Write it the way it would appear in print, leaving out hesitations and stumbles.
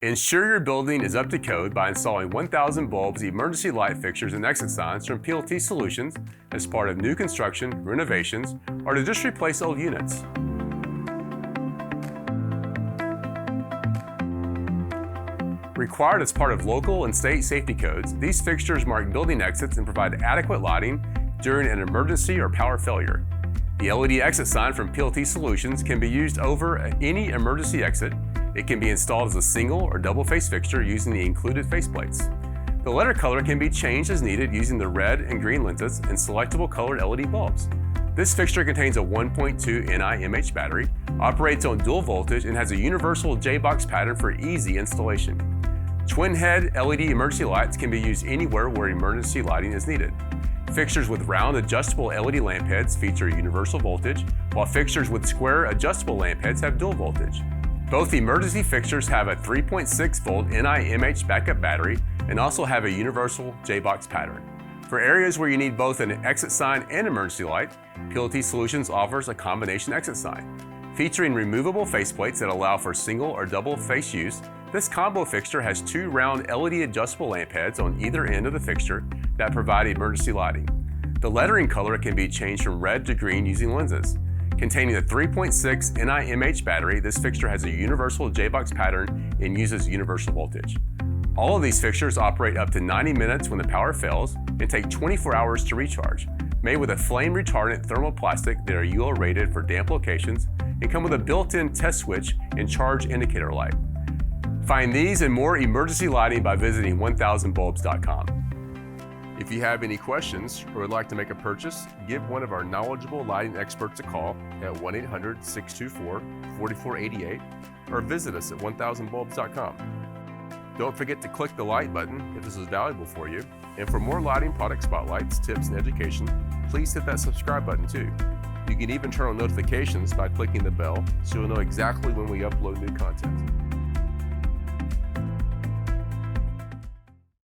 Ensure your building is up to code by installing 1000 bulbs, emergency light fixtures, and exit signs from PLT Solutions as part of new construction, renovations, or to just replace old units. Required as part of local and state safety codes, these fixtures mark building exits and provide adequate lighting during an emergency or power failure. The LED exit sign from PLT Solutions can be used over any emergency exit. It can be installed as a single or double face fixture using the included faceplates. The letter color can be changed as needed using the red and green lenses and selectable colored LED bulbs. This fixture contains a 1.2 NiMH battery, operates on dual voltage, and has a universal J-box pattern for easy installation. Twin head LED emergency lights can be used anywhere where emergency lighting is needed. Fixtures with round adjustable LED lamp heads feature universal voltage, while fixtures with square adjustable lamp heads have dual voltage. Both emergency fixtures have a 3.6 volt NiMH backup battery and also have a universal J-box pattern. For areas where you need both an exit sign and emergency light, PLT Solutions offers a combination exit sign. Featuring removable faceplates that allow for single or double face use, this combo fixture has two round LED adjustable lamp heads on either end of the fixture that provide emergency lighting. The lettering color can be changed from red to green using lenses. Containing a 3.6 NiMH battery, this fixture has a universal J-box pattern and uses universal voltage. All of these fixtures operate up to 90 minutes when the power fails and take 24 hours to recharge. Made with a flame retardant thermoplastic that are UL rated for damp locations and come with a built-in test switch and charge indicator light. Find these and more emergency lighting by visiting 1000bulbs.com. If you have any questions or would like to make a purchase, give one of our knowledgeable lighting experts a call at 1-800-624-4488 or visit us at 1000bulbs.com. Don't forget to click the like button if this is valuable for you. And for more lighting product spotlights, tips, and education, please hit that subscribe button too. You can even turn on notifications by clicking the bell so you'll know exactly when we upload new content.